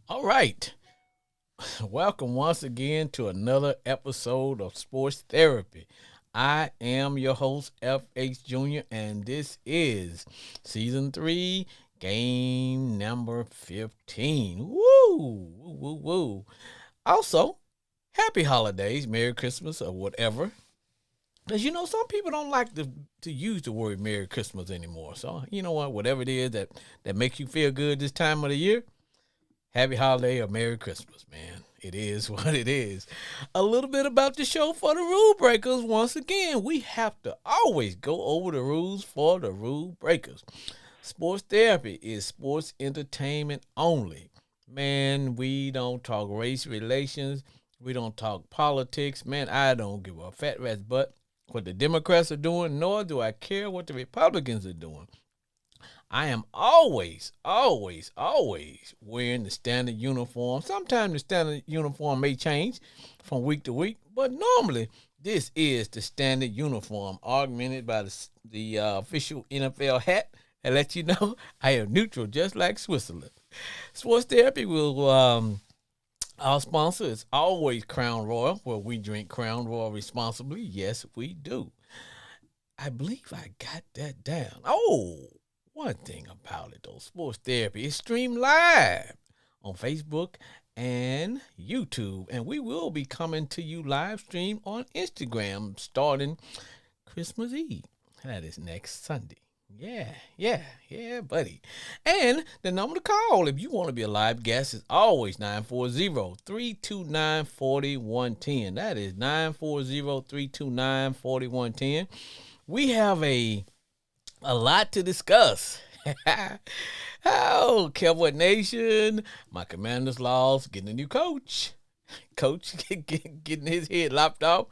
All right. Welcome once again to another episode of Sports Therapy. I am your host, FH Jr., and this is season 3, game number 15. Woo! Woo, woo, woo. Also, happy holidays, Merry Christmas, or whatever. Because some people don't like to use the word Merry Christmas anymore. So, you know what? Whatever it is that makes you feel good this time of the year, happy holiday or Merry Christmas, man. It is what it is. A little bit about the show for the rule breakers. Once again, we have to always go over the rules for the rule breakers. Sports therapy is sports entertainment only. Man, we don't talk race relations. We don't talk politics. Man, I don't give a fat rat's butt what the Democrats are doing, nor do I care what the Republicans are doing. I am always wearing the standard uniform. Sometimes the standard uniform may change from week to week, but normally this is the standard uniform, augmented by the official NFL hat. And let you know I am neutral, just like Switzerland. Sports Therapy will. Our sponsor is always Crown Royal, where we drink Crown Royal responsibly. Yes, we do. I believe I got that down. Oh, one thing about it though, Sports Therapy is streamed live on Facebook and YouTube, and we will be coming to you live stream on Instagram starting Christmas Eve. That is next Sunday. Yeah, buddy. And the number to call if you want to be a live guest is always 940-329-4110. That is 940-329-4110. We have a lot to discuss. Oh, Cowboy Nation, my Commanders lost, getting a new coach. Coach getting his head lopped off.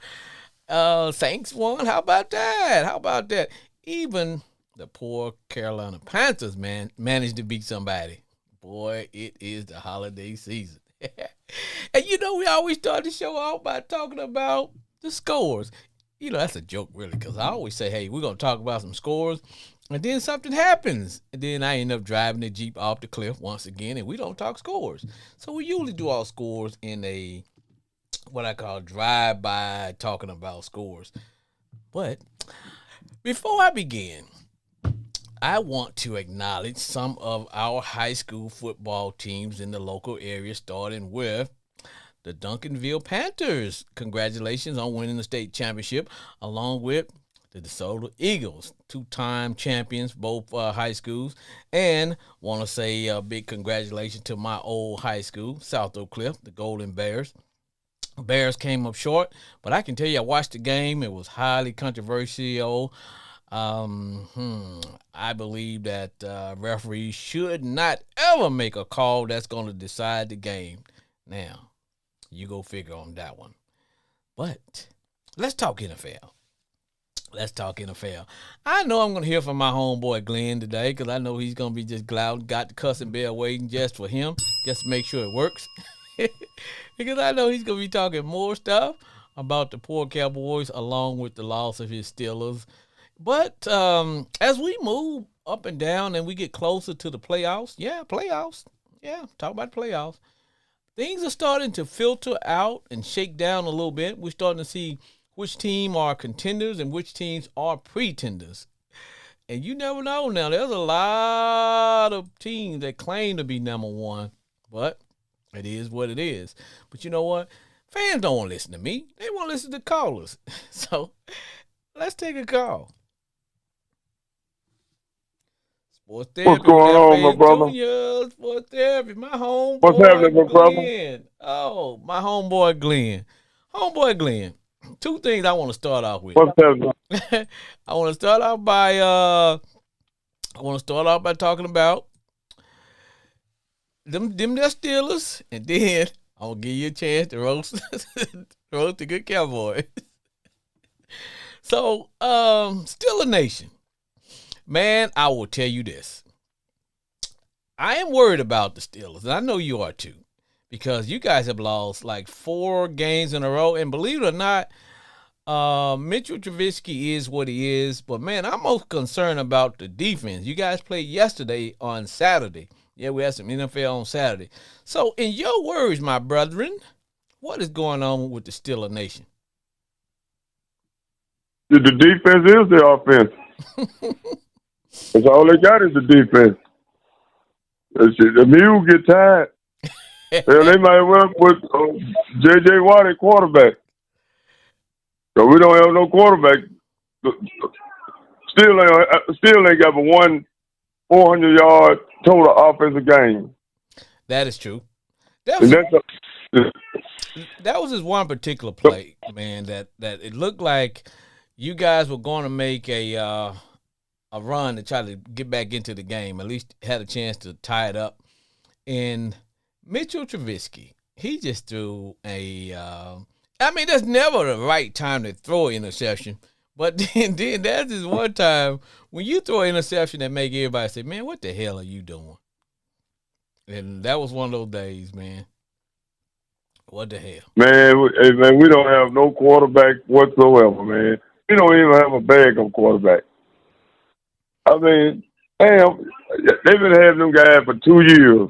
Saints won. How about that? How about that? Even the poor Carolina Panthers, man, managed to beat somebody. Boy, it is the holiday season. And we always start the show off by talking about the scores. That's a joke, really, because I always say, hey, we're going to talk about some scores, and then something happens. And then I end up driving the Jeep off the cliff once again, and we don't talk scores. So we usually do our scores in a, what I call drive-by talking about scores. But before I begin, I want to acknowledge some of our high school football teams in the local area, starting with the Duncanville Panthers. Congratulations on winning the state championship, along with the DeSoto Eagles, two-time champions, both high schools. And want to say a big congratulations to my old high school, South Oak Cliff, the Golden Bears. Bears came up short, but I can tell you I watched the game. It was highly controversial. I believe that referees should not ever make a call that's going to decide the game. Now, you go figure on that one. But let's talk NFL. Let's talk NFL. I know I'm going to hear from my homeboy Glenn today because I know he's going to be just got the cussing bell waiting just for him, just to make sure it works. Because I know he's going to be talking more stuff about the poor Cowboys along with the loss of his Steelers. But as we move up and down and we get closer to the playoffs, talk about playoffs, things are starting to filter out and shake down a little bit. We're starting to see which team are contenders and which teams are pretenders. And you never know now. There's a lot of teams that claim to be number one, but it is what it is. But you know what? Fans don't want to listen to me. They want to listen to callers. So let's take a call. Sports What's Therapy with going on, my FH brother? Jr. Sports Therapy. My What's happening, my homeboy brother? Glenn. Oh, my homeboy Glenn. Homeboy Glenn. Two things I want to start off with. What's happening? I want to start off by talking about them their Steelers, and then I'm gonna give you a chance to roast roast the good Cowboys. So, Steeler Nation. Man, I will tell you this. I am worried about the Steelers, and I know you are too, because you guys have lost like 4 games in a row. And believe it or not, Mitchell Trubisky is what he is. But, man, I'm most concerned about the defense. You guys played yesterday on Saturday. Yeah, we had some NFL on Saturday. So, in your words, my brethren, what is going on with the Steeler Nation? The defense is the offense. That's all they got is the defense. The mule get tired. Hell, they might well put J.J. Watt at quarterback. So we don't have no quarterback. Still ain't got but one 400-yard total offensive game. That is true. That was just one particular play, man. That it looked like you guys were going to make a run to try to get back into the game. At least had a chance to tie it up. And Mitchell Trubisky, he just threw a. I mean, that's never the right time to throw an interception. But then that's just one time when you throw an interception that make everybody say, "Man, what the hell are you doing?" And that was one of those days, man. What the hell? Man, we don't have no quarterback whatsoever, man. We don't even have a bag of quarterback. I mean, damn, they've been having them guys for 2 years.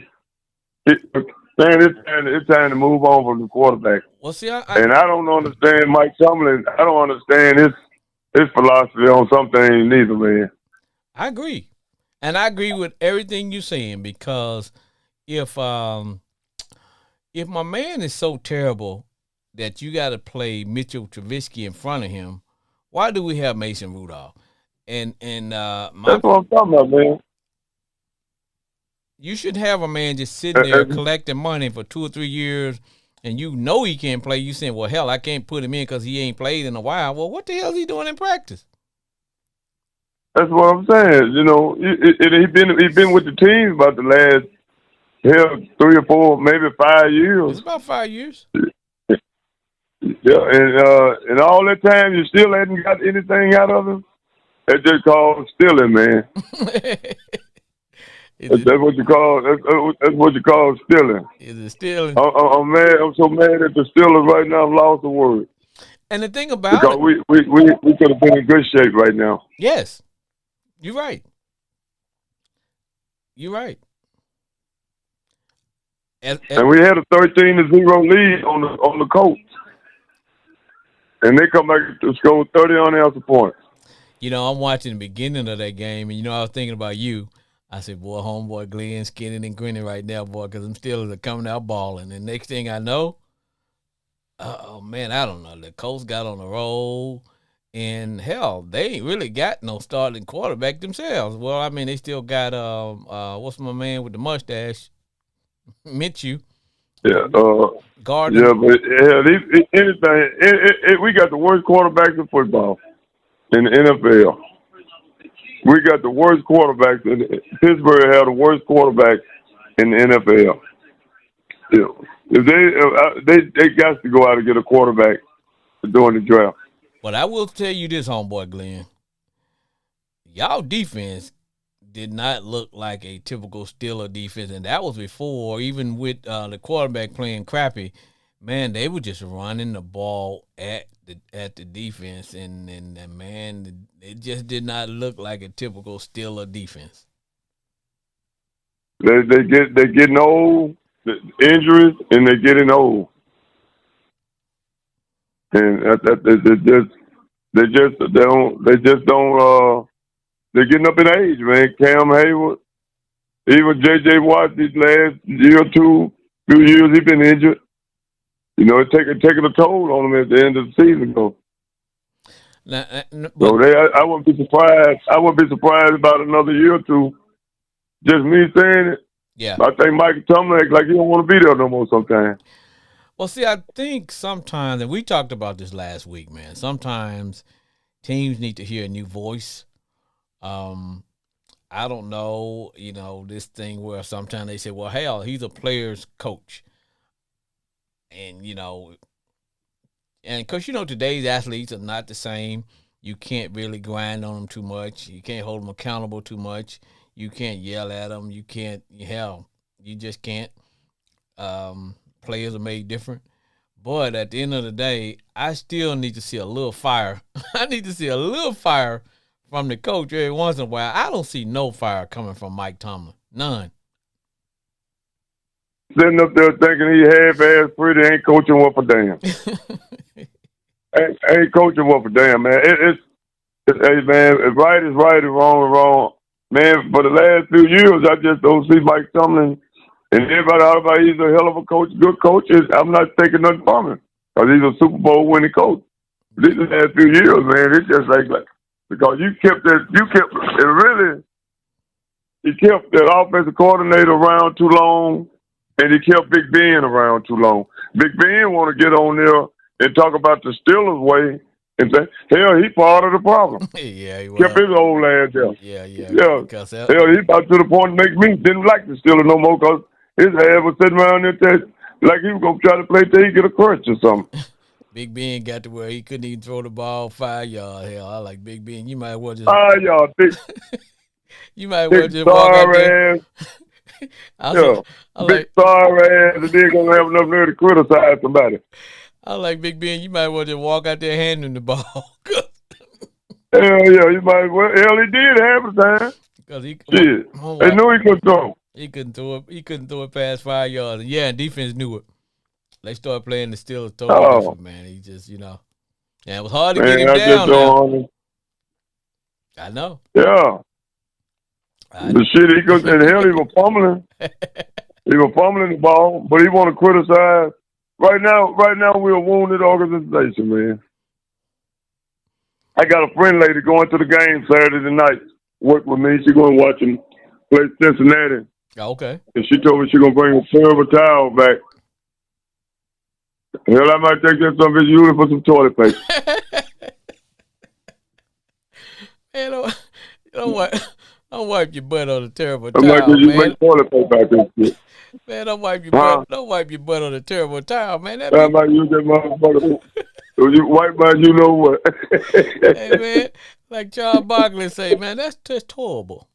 It's time to move on from the quarterback. Well, see, and I don't understand Mike Tomlin. I don't understand his philosophy on some things neither, man. I agree. And I agree with everything you're saying because if my man is so terrible that you got to play Mitchell Trubisky in front of him, why do we have Mason Rudolph? And that's what I'm talking about, man. You should have a man just sitting there collecting money for 2 or 3 years, and you know he can't play. You saying, well, hell, I can't put him in because he ain't played in a while. Well, what the hell is he doing in practice? That's what I'm saying. You know, he been with the team about the last 3 or 4, maybe 5 years. It's about 5 years. Yeah, and all that time you still hadn't got anything out of him. That's just called stealing, man. That's what you call. That's what you call stealing. Is it stealing? I'm mad. I'm so mad at the Steelers right now. I've lost the word. And the thing about because we could have been in good shape right now. Yes, you're right. You're right. And we had a 13-0 lead on the Colts, and they come back to score 30 unanswered points. You know, I'm watching the beginning of that game, and I was thinking about you. I said, boy, homeboy Glenn skinning and grinning right now, boy, because them Steelers are coming out balling. And next thing I know, oh, man, I don't know. The Colts got on the roll. And, hell, they ain't really got no starting quarterback themselves. Well, I mean, they still got, what's my man with the mustache? Minshew. Yeah. Gardner. Yeah, but anything, we got the worst quarterbacks in football in the NFL. We got the worst quarterbacks. Pittsburgh had the worst quarterback in the NFL. Yeah. If they got to go out and get a quarterback during the draft. But I will tell you this, homeboy Glenn. Y'all defense did not look like a typical Steeler defense, and that was before, even with the quarterback playing crappy. Man, they were just running the ball at the defense, and man, it just did not look like a typical Steeler defense. They're getting old, injuries, and they're getting old, and they just don't. They're getting up in age, man. Cam Hayward, even J.J. Watt, these last year or two, few years, he's been injured. You know, it's taking a toll on them at the end of the season, though. I wouldn't be surprised. I wouldn't be surprised about another year or two. Just me saying it. Yeah. I think Mike Tomlin acts like he don't want to be there no more sometimes. Well, see, I think sometimes, and we talked about this last week, man, sometimes teams need to hear a new voice. I don't know, this thing where sometimes they say, well, hell, he's a player's coach. And, because, today's athletes are not the same. You can't really grind on them too much. You can't hold them accountable too much. You can't yell at them. You can't, you just can't. Players are made different. But at the end of the day, I still need to see a little fire. I need to see a little fire from the coach every once in a while. I don't see no fire coming from Mike Tomlin. None. sitting up there thinking he half-ass pretty, ain't coaching worth a damn. Ain't coaching worth a damn, man. Hey, man, if right is right and wrong is wrong. Man, for the last few years, I just don't see Mike Tomlin and everybody out about he's a hell of a coach, good coach. I'm not taking nothing from him because he's a Super Bowl winning coach. These last few years, man, it's just like because you kept that offensive coordinator around too long, and he kept Big Ben around too long. Big Ben want to get on there and talk about the Steelers way and say, hell, he part of the problem. Yeah, he was. Kept his old ass there. Yeah. Hell, he about to the point to make me didn't like the Steelers no more because his ass was sitting around there like he was going to try to play till he get a crutch or something. Big Ben got to where he couldn't even throw the ball 5 yards. Hell, I like Big Ben. You might as well just 5 yards. You might as well just walk out there. Big sorry ass, and then gonna have enough nerve to criticize somebody. I like Big Ben. You might as well just walk out there handing the ball. Hell yeah, you might as well. Hell, he did half the time. Because he knew he couldn't throw. He couldn't throw it. He couldn't throw it past 5 yards. Yeah, and defense knew it. They started playing the Steelers totally different, man. He just, yeah, it was hard to get him down now. I know. Yeah. The shit he could, and hell, he was fumbling. He was fumbling the ball, but he want to criticize. Right now, we're a wounded organization, man. I got a friend lady going to the game Saturday night. Work with me. She going to watch him play Cincinnati. Oh, okay. And she told me she going to bring a silver towel back. Hell, I might take that some of his unit for some toilet paper. Man, don't wipe your butt on a terrible towel, man. You make toilet paper back and shit. Man, don't wipe your butt. Don't wipe your butt on a terrible towel, man. I might use that motherfucker. You wipe my, you know what? Hey, man, like Charles Barkley say, man, that's horrible.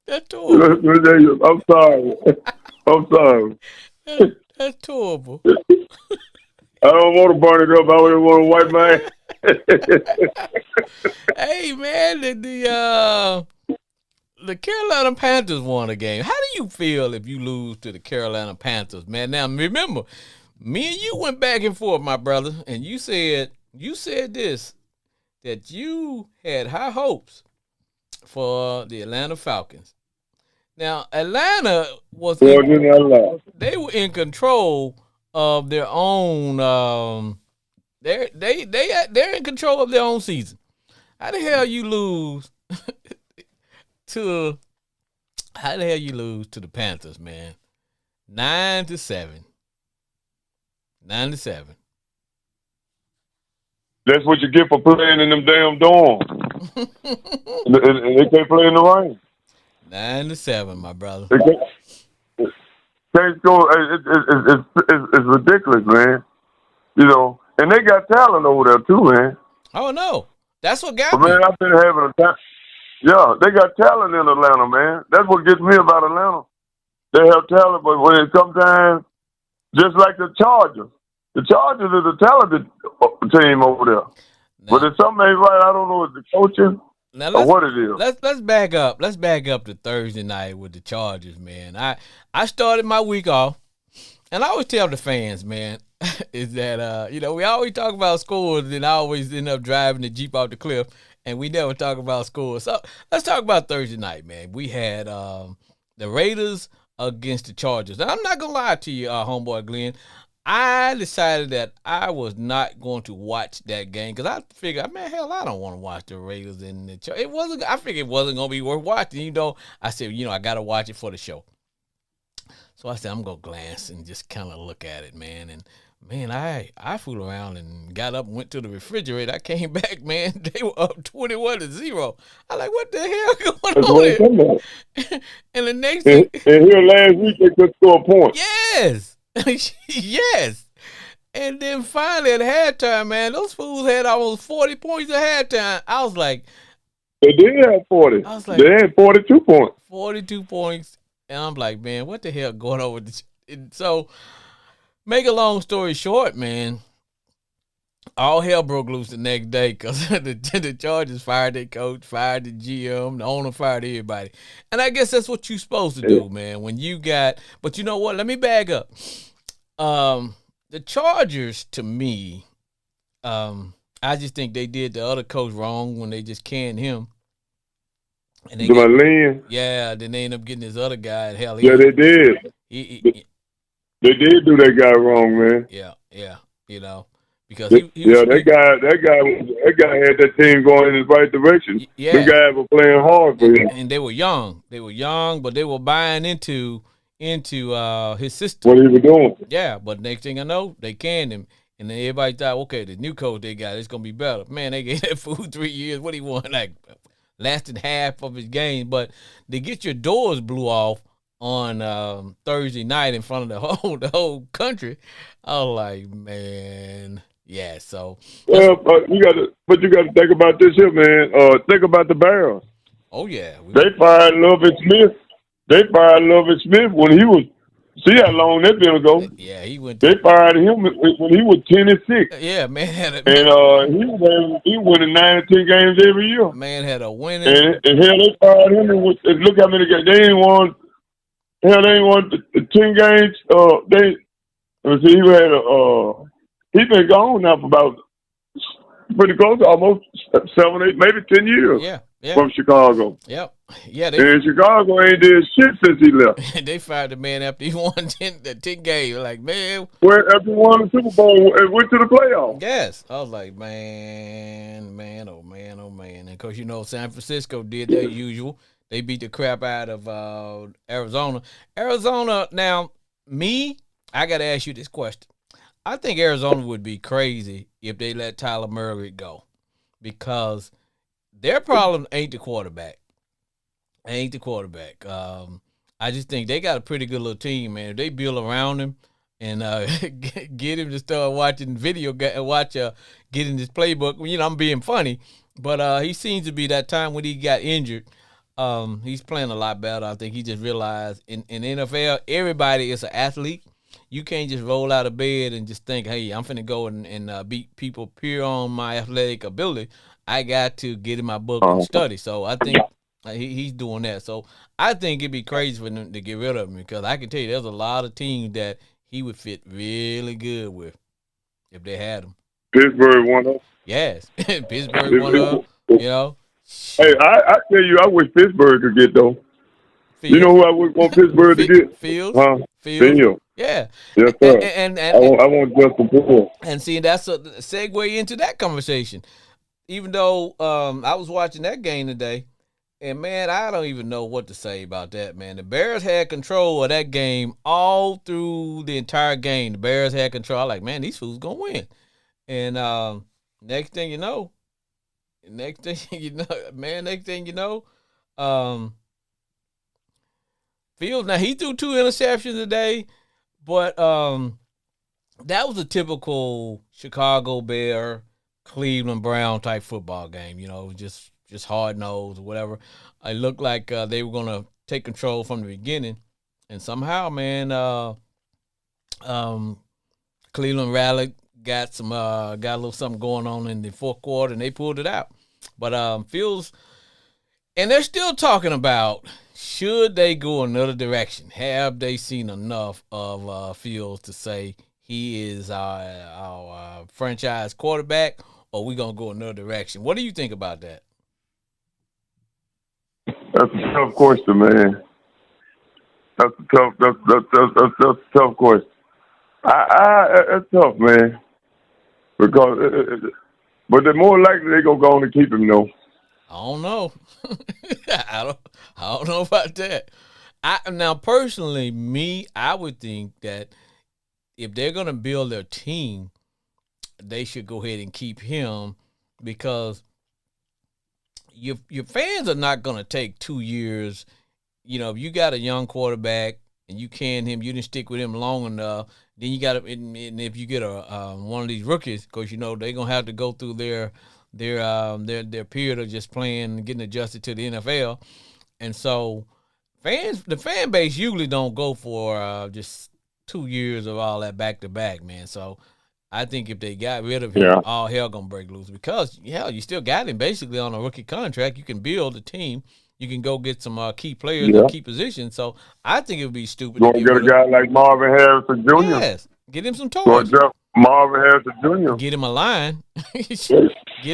That's horrible. I'm sorry. That's horrible. I don't want to burn it up. I only want to wipe my. Hey, man, the Carolina Panthers won a game. How do you feel if you lose to the Carolina Panthers, man? Now, remember, me and you went back and forth, my brother, and you said this, that you had high hopes for the Atlanta Falcons. Now, Atlanta was they were in control of their own. They're in control of their own season. How the hell you lose to the Panthers, man? 9-7. 9-7. That's what you get for playing in them damn dorms. and they can't play in the rain. 9-7, my brother. Can't go. It's ridiculous, man. And they got talent over there too, man. Oh no, that's what got me. Man, I've been having a time. Yeah, they got talent in Atlanta, man. That's what gets me about Atlanta. They have talent, but when it comes time, just like the Chargers is a talented team over there. Now, but if something ain't right, I don't know if the coaching or what it is. Let's back up. Let's back up to Thursday night with the Chargers, man. I started my week off, and I always tell the fans, man, is that we always talk about scores, and I always end up driving the Jeep off the cliff, and we never talk about scores. So let's talk about Thursday night, man. We had the Raiders against the Chargers. Now, I'm not gonna lie to you, homeboy Glenn. I decided that I was not going to watch that game because I figured, man, hell, I don't want to watch the Raiders and the Chargers. I figured it wasn't going to be worth watching. I said, I got to watch it for the show. So I said, I'm going to glance and just kind of look at it, man. And, man, I fooled around and got up and went to the refrigerator. I came back, man. They were up 21-0. I'm like, what the hell going on there? And the next thing. And here last week, they could score a point. Yes. Yes. And then finally at halftime, man, those fools had almost 40 points at halftime. I was like, they did have 40. I was like, they had 42 points. 42 points. And I'm like, man, what the hell going on with this? So, make a long story short, man, all hell broke loose the next day because the Chargers fired their coach, fired the GM, the owner fired everybody. And I guess that's what you're supposed to Yeah. do, man. When you got, but you know what? Let me back up. The Chargers, to me, I just think they did the other coach wrong when they just canned him. And they To my got, Lynn. yeah, then they end up getting this other guy. Hell, Yeah, they did. he They did do that guy wrong, man. yeah, you know, because he was, Yeah, that guy had that team going in the right direction. Them yeah, guys were playing hard for him. and they were young. They were young, but they were buying into his system. What he was doing. Yeah, but next thing I know, they canned him. And then everybody thought, okay, the new coach they got, it's gonna be better. Man, they gave that fool 3 years. What he won, like lasted half of his game. But to get your doors blew off on Thursday night in front of the whole country, I was like, man, yeah. So, Well, but you got to think about this here, man. Think about the Bears. oh yeah, They fired Lovett Smith. They fired Lovett Smith when he was. See how long that been ago. yeah, he went. They fired him when he was 10-6, Yeah, man had a and he winning 9 or 10 games every year. man had a winning. And hell, they fired him. And look how many games they ain't won. Hell, they ain't won the 10 games. They let's see, he's been gone now for about pretty close to almost 7, 8, maybe 10 years Yeah, yeah, from Chicago. yep, yeah. And Chicago ain't did shit since he left. They fired the man after he won 10 games. Like, man, Where after he won the Super Bowl and went to the playoffs. yes. I was like, man, oh man, oh man. And of course, you know, San Francisco did their usual. They beat the crap out of Arizona. Arizona, now, I got to ask you this question. I think Arizona would be crazy if they let Tyler Murray go because their problem ain't the quarterback. Ain't the quarterback. I just think they got a pretty good little team, man. If they build around him and get him to start watching getting this playbook. You know, I'm being funny, but he seems to be that time when he got injured. He's playing a lot better. I think he just realized in NFL, everybody is an athlete. You can't just roll out of bed and just think, hey, I'm finna go and beat people pure on my athletic ability. I got to get in my book and study. So I think he's doing that. So I think it'd be crazy for them to get rid of him because I can tell you there's a lot of teams that he would fit really good with if they had him. Pittsburgh won up. Yes, Pittsburgh won up. You know. Hey, I tell you, I wish Pittsburgh could get though. Fields. You know who I would want Pittsburgh to get? Fields. Huh? Fields. Yeah. Yes, sir. And I want Justin Fields. And see, that's a segue into that conversation. Even though I was watching that game today, and man, I don't even know what to say about that, man. The Bears had control of that game all through the entire game. The Bears had control. I'm like, man, these fools gonna win. And next thing you know, Fields. Now he threw 2 interceptions today, but that was a typical Chicago Bear, Cleveland Brown type football game. You know, just hard nosed or whatever. It looked like they were gonna take control from the beginning, and somehow, man, Cleveland rallied, got a little something going on in the fourth quarter, and they pulled it out. But Fields, and they're still talking about should they go another direction. Have they seen enough of Fields to say he is our franchise quarterback, or we gonna go another direction? What do you think about that? That's a tough question, man. That's a tough question. It's tough, man. Because, but they're more likely they gonna go on and keep him, though. I don't know. I don't know about that. Now personally, I would think that if they're gonna build their team, they should go ahead and keep him because your fans are not gonna take 2 years. You know, if you got a young quarterback and you can him, you didn't stick with him long enough. Then you got to, and if you get one of these rookies, because you know they're gonna have to go through their period of just playing and getting adjusted to the NFL, and so the fan base usually don't go for just 2 years of all that back to back, man. So I think if they got rid of him, all hell gonna break loose because hell, you still got him basically on a rookie contract. You can build a team. You can go get some key players in key positions. So I think it would be stupid to get get a rid of. guy like Marvin Harrison Jr. Yes, get him some Go toys. get Marvin Harrison Jr. Get him a line. Get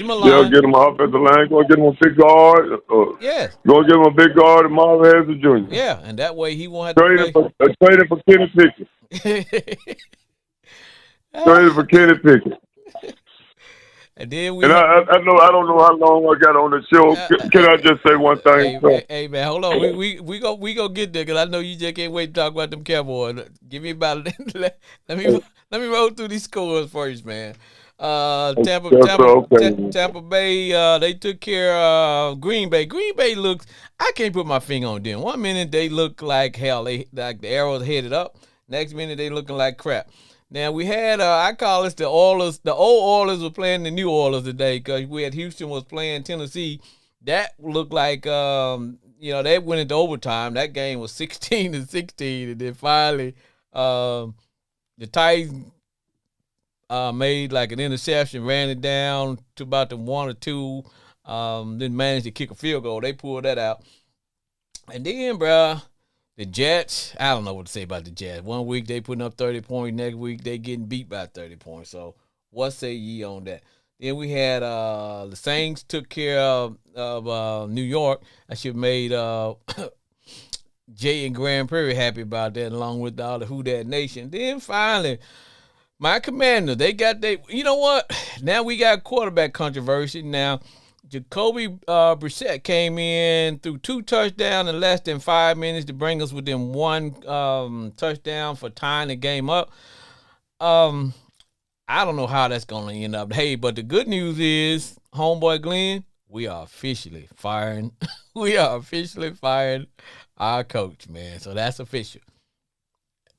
him a Yeah, line. get him off at the line. Go get him a big guard. Yes. Go get him a big guard and Marvin Harrison Jr. Yeah, and that way he won't have Trade to play. Trade him for Kenny Pickett. Trade him for Kenny Pickett. And then I don't know how long I got on the show. Can I just say one thing? Hey man, hold on. We go get there because I know you just can't wait to talk about them Cowboys. Give me about let me roll through these scores first, man. Tampa Bay, they took care of Green Bay. Green Bay looks, I can't put my finger on them. One minute they look like hell, they like the arrows headed up. Next minute they looking like crap. Now we had, I call this the Oilers. The old Oilers were playing the new Oilers today because we had Houston was playing Tennessee. That looked like, they went into overtime. That game was 16-16, and then finally, the Titans made like an interception, ran it down to about the 1 or 2, then managed to kick a field goal. They pulled that out. And then, bruh, the Jets, I don't know what to say about the Jets. One week they putting up 30 points. Next week they getting beat by 30 points. So what say ye on that? Then we had the Saints took care of New York. I should have made Jay and Grand Prairie happy about that along with all the Who Dat Nation. Then finally, my Commanders, they got you know what? Now we got quarterback controversy. Now, Jacoby Brissett came in through 2 touchdowns in less than 5 minutes to bring us within 1 touchdown for tying the game up. I don't know how that's going to end up. Hey, but the good news is, homeboy Glenn, we are officially firing. We are officially firing our coach, man. So that's official.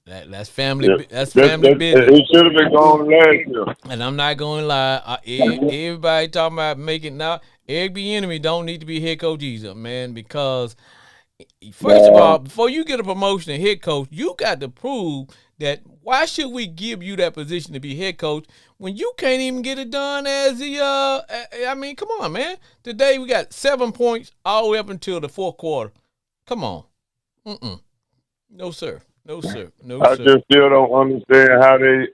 That's family. Yeah. That's family business. It should have been gone last year. And I'm not going to lie. Everybody talking about making now. Eric Bieniemy don't need to be head coach either, man. Because first of all, before you get a promotion to head coach, you got to prove that. Why should we give you that position to be head coach when you can't even get it done as the? I mean, come on, man. Today we got 7 points all the way up until the 4th quarter. Come on. No sir. No, sir. No, I sir. just still don't understand how they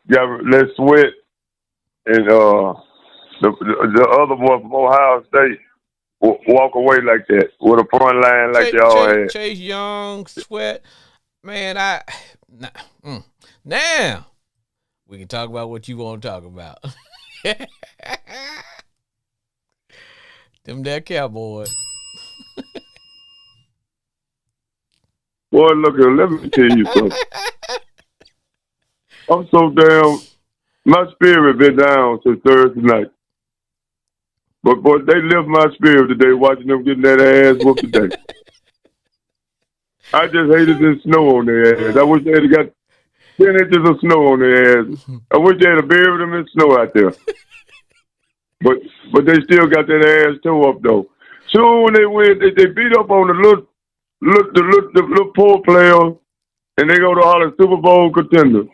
got Les Sweat and the other boy from Ohio State walk away like that with a front line like they all had. Chase Young, Sweat, man. Now we can talk about what you want to talk about. Them there Cowboys. Boy, look here, let me tell you something. I'm so damn, my spirit been down since Thursday night. But boy, they lift my spirit today watching them getting that ass whooped today. I just hated the snow on their ass. I wish they had got 10 inches of snow on their ass. I wish they had buried them in snow out there. But they still got that ass toe up though. Soon when they win, they beat up on the little poor players, and they go to all the Super Bowl contenders.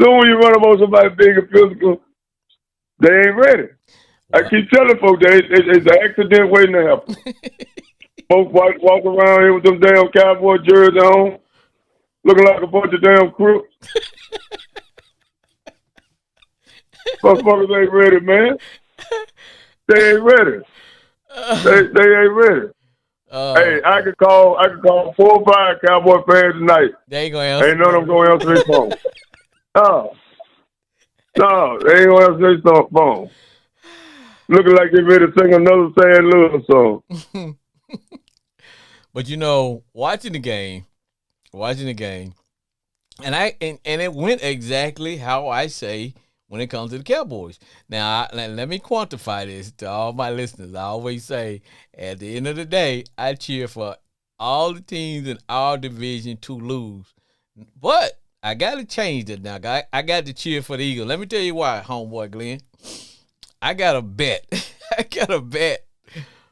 So when you run up on somebody big and physical, they ain't ready. I keep telling folks that it's an accident waiting to happen. Folks walk around here with them damn Cowboy jerseys on, looking like a bunch of damn crooks. Motherfuckers ain't ready, man. They ain't ready. They ain't ready. Hey, I could call 4 or 5 Cowboy fans tonight. They ain't gonna answer. Ain't none of them gonna answer their phone. No, they ain't gonna answer their phone. Looking like they ready to sing another Sad Lewis song. But watching the game, and it went exactly how I say when it comes to the Cowboys. Now, let me quantify this to all my listeners. I always say, at the end of the day, I cheer for all the teams in our division to lose. But I got to change that now. I got to cheer for the Eagles. Let me tell you why, homeboy Glenn. I got a bet. I got a bet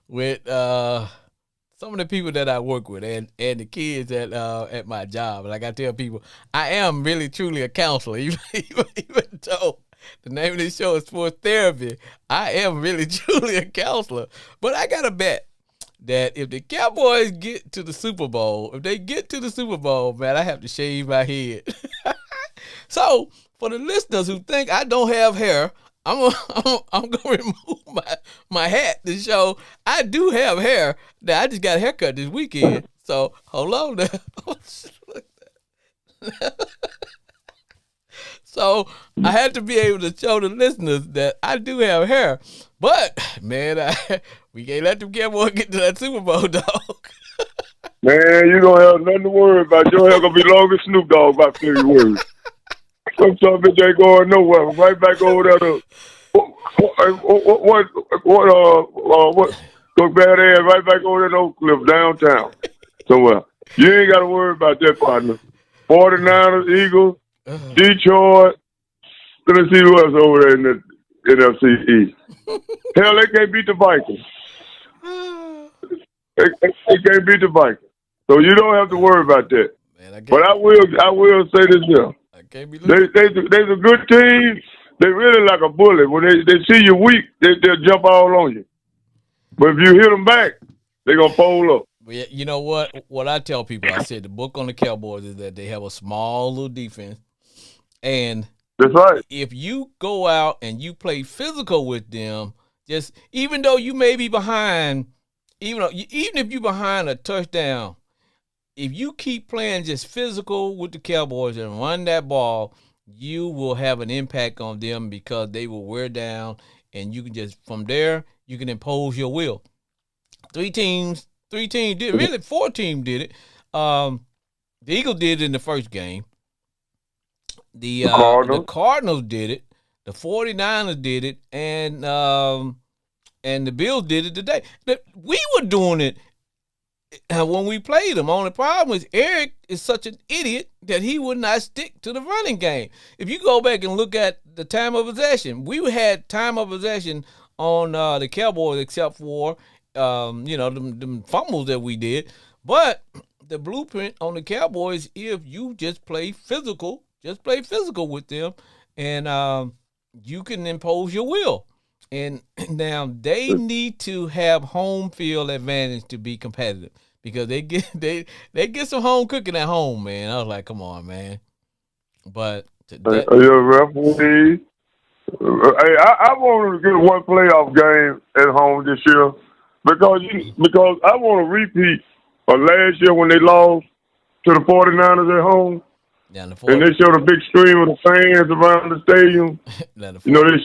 with some of the people that I work with and the kids at my job. Like I tell people, I am really truly a counselor, even though the name of this show is Sports Therapy. I am really truly a counselor. But I got to bet that if the Cowboys get to the Super Bowl, if they get to the Super Bowl, man, I have to shave my head. So for the listeners who think I don't have hair, I'm gonna remove my hat to show I do have hair. Now I just got a haircut this weekend. So hold on now. So I had to be able to show the listeners that I do have hair. But man, we can't let them Cowboys get to that Super Bowl, dog. Man, you don't have nothing to worry about. Your hair gonna be long as Snoop Dogg about 30 words. Some bitch ain't going nowhere. Right back over there to what look bad ass right back over there to Oak Cliff downtown somewhere. You ain't gotta worry about that, partner. 49ers, Eagles, Detroit. Let me see who else over there in the NFC East. Hell, they can't beat the Vikings. They can't beat the Vikings. So you don't have to worry about that. Man, but I will say this here. They're a good team. They really like a bullet. When they see you weak, they'll jump all on you. But if you hit them back, they're going to fold up. You know what? What I tell people, I said the book on the Cowboys is that they have a small little defense. And that's right. If you go out and you play physical with them, just even though you may be behind, even if you're behind a touchdown, if you keep playing just physical with the Cowboys and run that ball, you will have an impact on them because they will wear down, and you can just from there you can impose your will. Three teams did it. Really, 4 teams did it. The Eagles did it in the first game. The Cardinals did it. The 49ers did it, and the Bills did it today. We were doing it when we played them. Only problem is Eric is such an idiot that he would not stick to the running game. If you go back and look at the time of possession, we had time of possession on the Cowboys except for them fumbles that we did. But the blueprint on the Cowboys, if you just play physical with them, and you can impose your will. And now they need to have home field advantage to be competitive because they get some home cooking at home, man. I was like, come on, man. But your referee, I want to get one playoff game at home this year because I want to repeat last year when they lost to the 49ers at home. And they showed a big stream of the fans around the stadium. They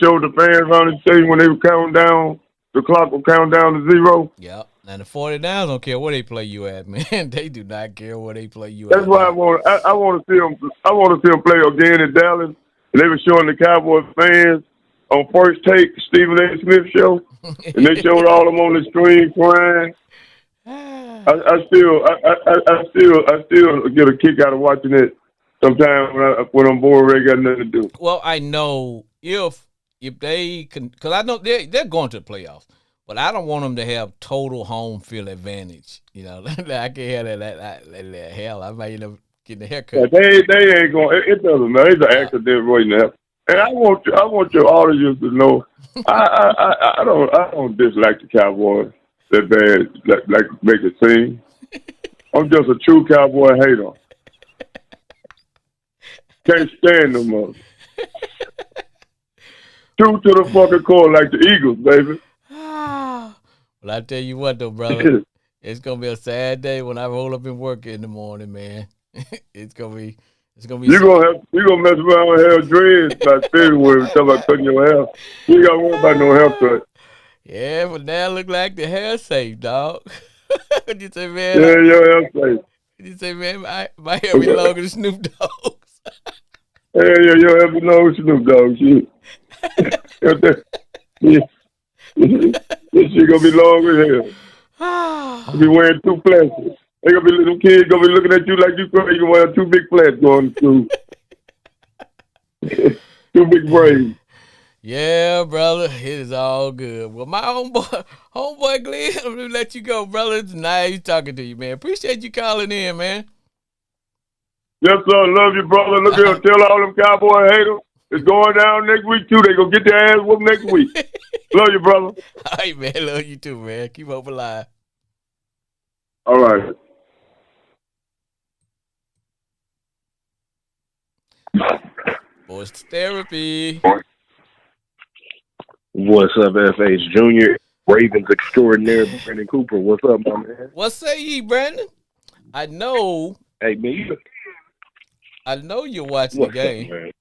showed the fans around the stadium when they were counting down. The clock would count down to 0. Yeah. And the 49ers don't care where they play you at, man. They do not care where they play you That's why I want to see them. I want to see them play again in Dallas. And they were showing the Cowboys fans on First Take, Stephen A. Smith show, and they showed all of them on the screen crying. I still get a kick out of watching it. Sometimes when I'm bored, they got nothing to do. Well, I know if they can, because I know they're going to the playoffs, but I don't want them to have total home field advantage. I can't have that hell. I might end up getting a haircut. Yeah, they ain't going. It doesn't matter. It's an accident right now. And I want your audience to know, I don't dislike the Cowboys that bad, like make it seem. I'm just a true Cowboy hater. Can't stand them up. True to the fucking core like the Eagles, baby. Well, I tell you what, though, brother. It's going to be a sad day when I roll up and work in the morning, man. It's gonna be. You're gonna mess around with hair dreads by February. Talking about cutting your hair. You ain't got to worry about no haircut. Yeah, but now it look like the hair safe, dog. What you say, man? Yeah, your hair safe. What you say, man? My hair be longer than Snoop Dogg's. Yeah, your hair be longer than Snoop Dogg. This shit gonna be long as hell. You be wearing 2 flashes. They gonna be little kids gonna be looking at you like you gonna wear 2 big flats going to school. 2 big braids. Yeah, brother, it is all good. Well, my Homeboy Glenn, I'm gonna let you go, brother. It's nice talking to you, man. Appreciate you calling in, man. Yes, sir. Love you, brother. Look here. Tell all them cowboy haters it's going down next week, too. They gonna get their ass whooped next week. Love you, brother. All right, man. Love you too, man. Keep hope alive. All right. Voice therapy. What's up, FH Jr., Ravens extraordinaire, Brandon Cooper? What's up, my man? What say ye, Brandon? I know Hey, man, you're watching what's the game. up, man?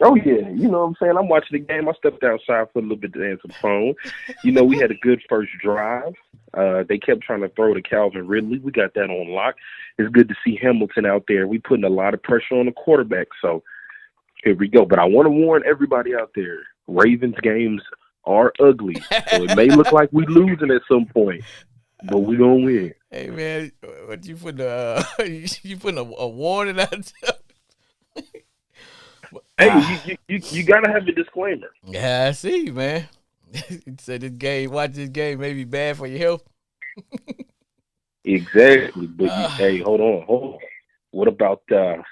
Oh, yeah. You know what I'm saying? I'm watching the game. I stepped outside for a little bit to answer the phone. You know, we had a good first drive. They kept trying to throw to Calvin Ridley. We got that on lock. It's good to see Hamilton out there. We putting a lot of pressure on the quarterback, so here we go. But I want to warn everybody out there, Ravens games are ugly. So it may look like we losing at some point, but we going to win. Hey, man, what you putting you putting a warning out there? Hey, you got to have a disclaimer. Yeah, I see, man. You said watch this game may be bad for your health. Exactly. But, hey, hold on. What about that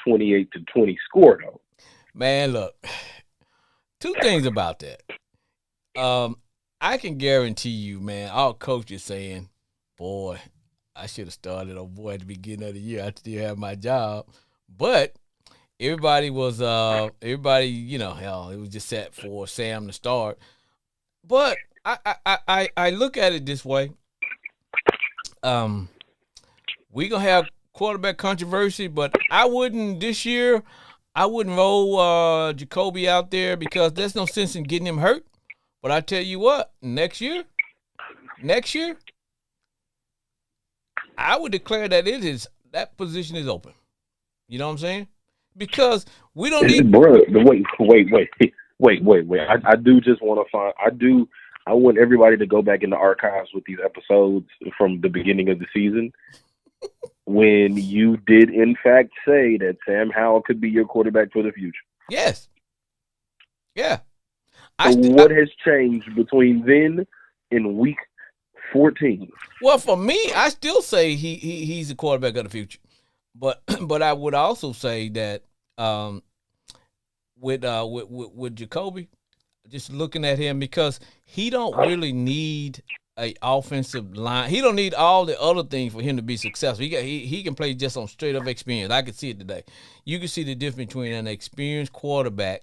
28-20 score, though? Man, look, two things about that. I can guarantee you, man, our coach is saying, boy, I should have started on boy at the beginning of the year. I still have my job. But everybody, you know, hell, it was just set for Sam to start. But I look at it this way. We gonna have quarterback controversy, but I wouldn't roll Jacoby out there because there's no sense in getting him hurt. But I tell you what, next year, I would declare that that position is open. You know what I'm saying? Because we don't need. Bro, wait. I do just want to find. I want everybody to go back in the archives with these episodes from the beginning of the season when you did, in fact, say that Sam Howell could be your quarterback for the future. Yes. Yeah. What has changed between then and week 14? Well, for me, I still say he's the quarterback of the future. But I would also say that with Jacoby, just looking at him, because he don't really need a offensive line. He don't need all the other things for him to be successful. He can play just on straight up experience. I can see it today. You can see the difference between an experienced quarterback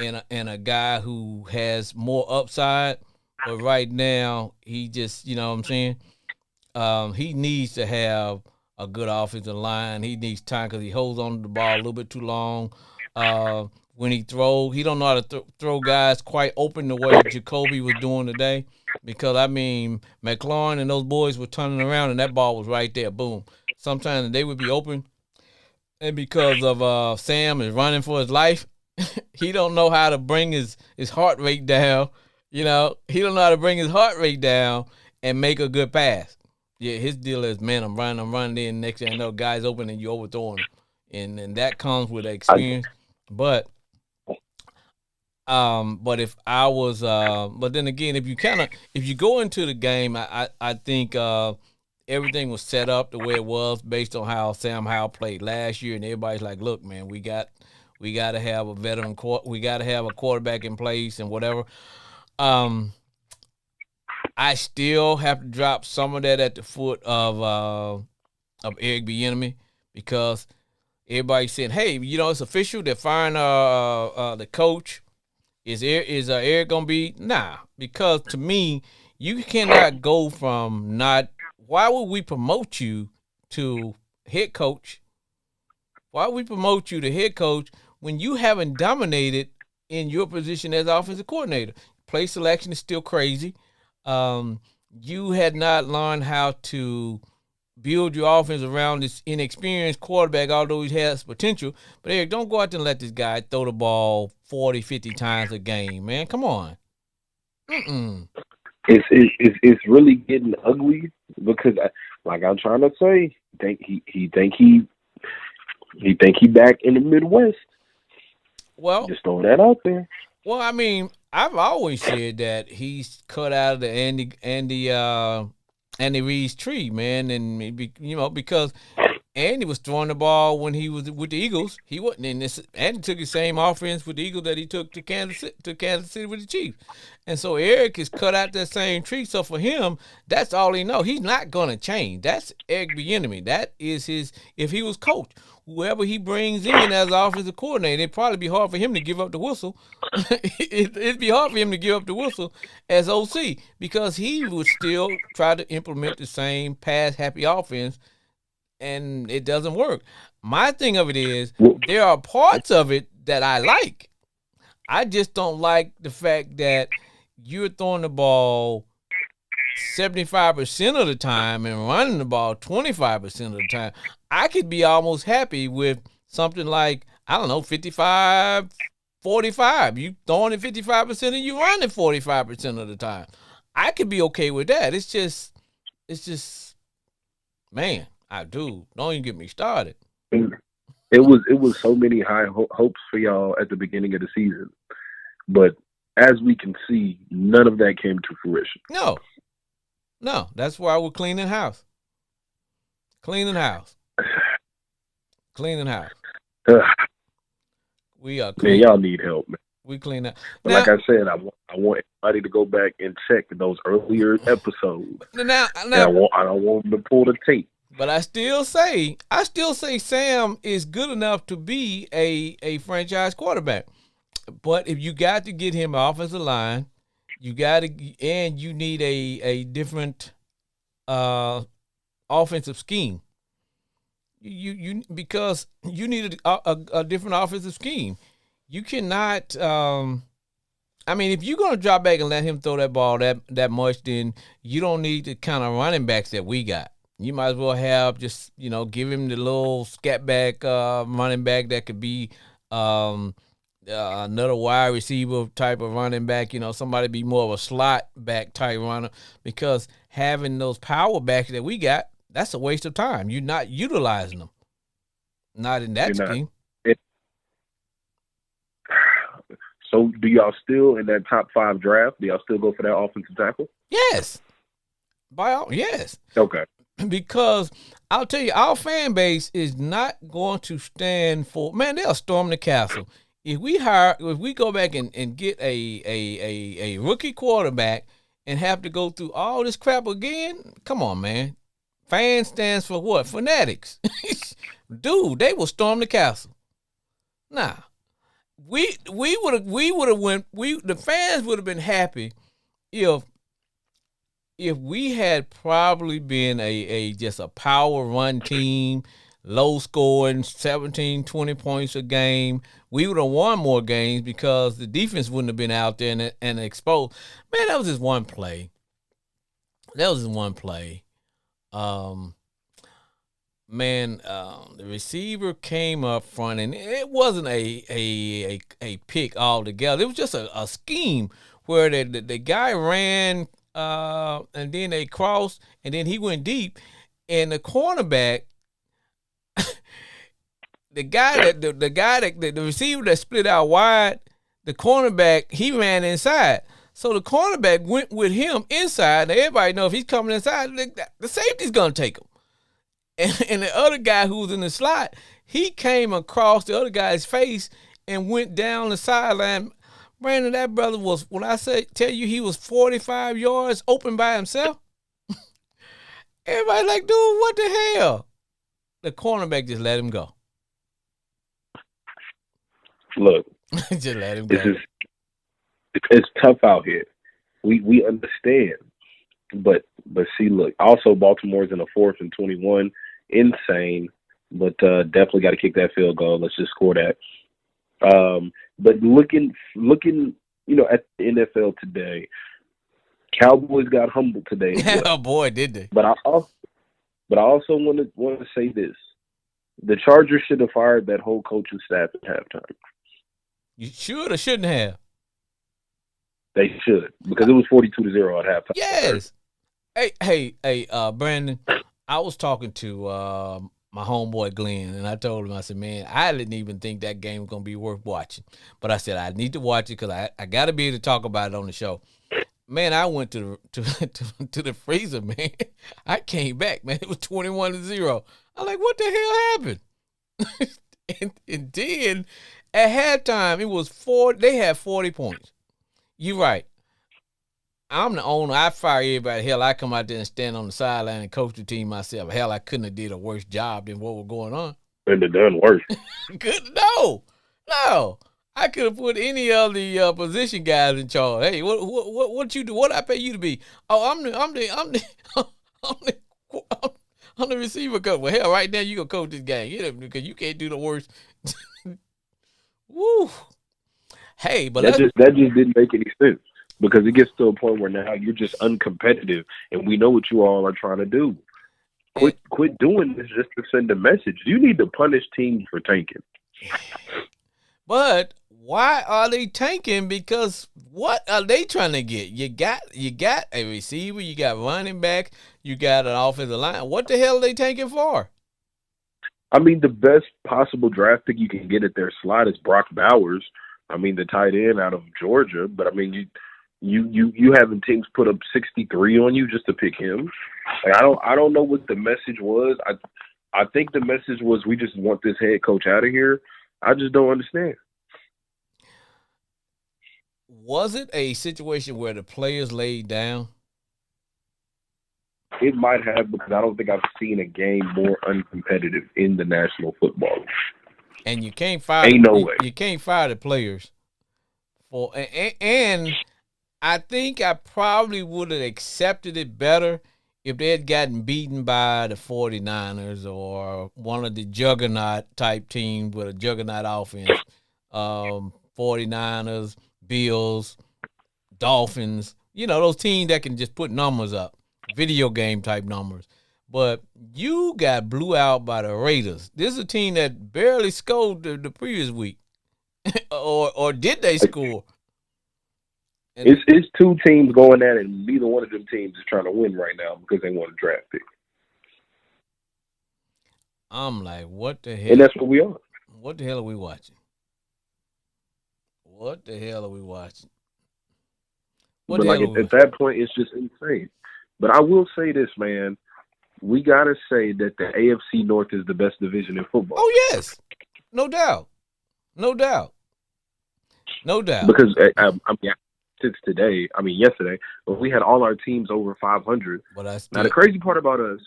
and a guy who has more upside. But right now, he just, you know what I'm saying? He needs to have a good offensive line. He needs time because he holds on to the ball a little bit too long. When he throws, he don't know how to throw guys quite open the way Jacoby was doing today. Because, I mean, McLaurin and those boys were turning around, and that ball was right there. Boom. Sometimes they would be open. And because of Sam is running for his life, he don't know how to bring his heart rate down. You know, he don't know how to bring his heart rate down and make a good pass. Yeah, his deal is, man, I'm running, then next thing I know, guys open and you overthrowing him. And that comes with experience. But if I was but then again, if you go into the game, I think everything was set up the way it was based on how Sam Howell played last year, and everybody's like, look, man, we got to have a veteran we got to have a quarterback in place and whatever. I still have to drop some of that at the foot of Eric Bieniemy, because everybody's saying, hey, you know, it's official, they're firing the coach. Is Eric gonna be? Nah, because to me, you cannot go from not. Why would we promote you to head coach? Why would we promote you to head coach when you haven't dominated in your position as offensive coordinator? Play selection is still crazy. You had not learned how to build your offense around this inexperienced quarterback, although he has potential. But, Eric, don't go out there and let this guy throw the ball 40, 50 times a game, man. Come on. It's really getting ugly because, like I'm trying to say, he think he back in the Midwest. Well, just throw that out there. Well, I mean, I've always said that he's cut out of the Andy Reid's tree, man, and because Andy was throwing the ball when he was with the Eagles. He wasn't in this. Andy took the same offense with the Eagles that he took to Kansas City with the Chiefs, and so Eric is cut out that same tree. So for him, that's all he knows. He's not gonna change. That's Eric Bieniemy. That is his. If he was coach, whoever he brings in as offensive coordinator, it'd probably be hard for him to give up the whistle. It'd be hard for him to give up the whistle as OC because he would still try to implement the same pass happy offense, and it doesn't work. My thing of it is there are parts of it that I like. I just don't like the fact that you're throwing the ball 75% of the time and running the ball 25% of the time. I could be almost happy with something like, I don't know, 55, 45. You throwing it 55% and you running 45% of the time. I could be okay with that. It's just, man, don't even get me started. It was so many high hopes for y'all at the beginning of the season, but as we can see, none of that came to fruition. No, that's why we're cleaning house. Cleaning house. We are clean. Man, y'all need help, man. We clean up. But like I said, I want everybody to go back and check those earlier episodes. Now I don't want them to pull the tape. But I still say Sam is good enough to be a franchise quarterback. But if you got to get him an offensive line, you need a different offensive scheme. Because you need a different offensive scheme. You cannot. If you're gonna drop back and let him throw that ball that much, then you don't need the kind of running backs that we got. You might as well have just give him the little scat back running back that could be another wide receiver type of running back. Somebody be more of a slot back type runner, because having those power backs that we got, that's a waste of time. You're not utilizing them. Not in that scheme. So do y'all still, in that top 5 draft, do y'all still go for that offensive tackle? Yes. Yes. Okay. Because I'll tell you, our fan base is not going to stand for, man, they'll storm the castle. If we go back and get a rookie quarterback and have to go through all this crap again, come on, man. Fan stands for what? Fanatics. Dude, they will storm the castle. Nah. The fans would have been happy if we had probably been just a power run team, low scoring, 17, 20 points a game. We would have won more games because the defense wouldn't have been out there and exposed. Man, that was just one play. The receiver came up front, and it wasn't a pick altogether. It was just a scheme where the guy ran, and then they crossed, and then he went deep, and the cornerback, the receiver that split out wide, the cornerback, he ran inside. So the cornerback went with him inside. Now everybody knows if he's coming inside, the safety's gonna take him. And the other guy who was in the slot, he came across the other guy's face and went down the sideline. Brandon, that brother was, when I tell you he was 45 yards open by himself, everybody like, dude, what the hell? The cornerback just let him go. Look, just let him go. It's tough out here. We understand. But see, look, also Baltimore's in a 4th and 21. Insane, but definitely got to kick that field goal. Let's just score that. But looking, at the NFL today, Cowboys got humbled today. Oh boy, did they! But I also want to say this: the Chargers should have fired that whole coaching staff at halftime. You should or shouldn't have? They should, because it was 42-0 at halftime. Yes. Hey, Brandon. I was talking to my homeboy Glenn, and I told him, I said, man, I didn't even think that game was gonna be worth watching, but I said I need to watch it because I got to be able to talk about it on the show. Man, I went to the freezer, man. I came back, man. It was 21-0. I'm like, what the hell happened? and then at halftime, it was 4. They had 40 points. You right. I'm the owner. I fire everybody. Hell, I come out there and stand on the sideline and coach the team myself. Hell, I couldn't have did a worse job than what was going on. Couldn't have done worse. Good. No. I could have put any of the position guys in charge. Hey, what you do? What I pay you to be? Oh, I'm the receiver coach. Well, hell, right now you gonna coach this game, because you can't do the worst. Woo. Hey, but that just didn't make any sense because it gets to a point where now you're just uncompetitive, and we know what you all are trying to do. Quit doing this just to send a message. You need to punish teams for tanking. But why are they tanking? Because what are they trying to get? You got a receiver, you got running back, you got an offensive line. What the hell are they tanking for? I mean, the best possible draft pick you can get at their slot is Brock Bowers. I mean, the tight end out of Georgia. But I mean, you having teams put up 63 on you just to pick him. Like, I don't know what the message was. I think the message was we just want this head coach out of here. I just don't understand. Was it a situation where the players laid down? It might have, because I don't think I've seen a game more uncompetitive in the National Football League. And you can't fire. Ain't no way. You can't fire the players for. And I think I probably would have accepted it better if they had gotten beaten by the 49ers or one of the juggernaut type teams with a juggernaut offense. 49ers, Bills, Dolphins, those teams that can just put numbers up, video game type numbers. But you got blew out by the Raiders. This is a team that barely scored the previous week. or did they score? It's two teams going at it, and neither one of them teams is trying to win right now because they want a draft pick. I'm like, what the hell? And that's what we are. What the hell are we watching? What the hell are we watching? But like at that point, it's just insane. But I will say this, man. We got to say that the AFC North is the best division in football. Oh, yes. No doubt. Because, yesterday, but we had all our teams over 500. Now, the crazy part about us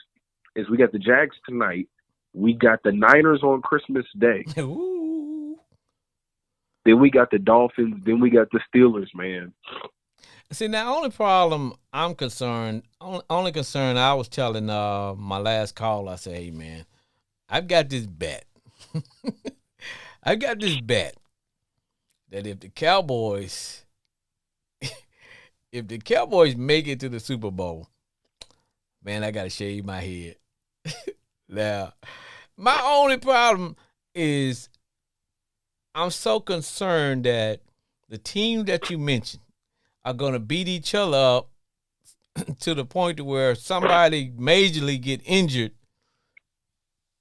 is we got the Jags tonight. We got the Niners on Christmas Day. Ooh. Then we got the Dolphins. Then we got the Steelers, man. See, now, only problem I was telling my last call, I said, hey, man, I've got this bet. that if the Cowboys make it to the Super Bowl, man, I got to shave my head. Now, my only problem is I'm so concerned that the team that you mentioned are going to beat each other up to the point to where somebody majorly get injured,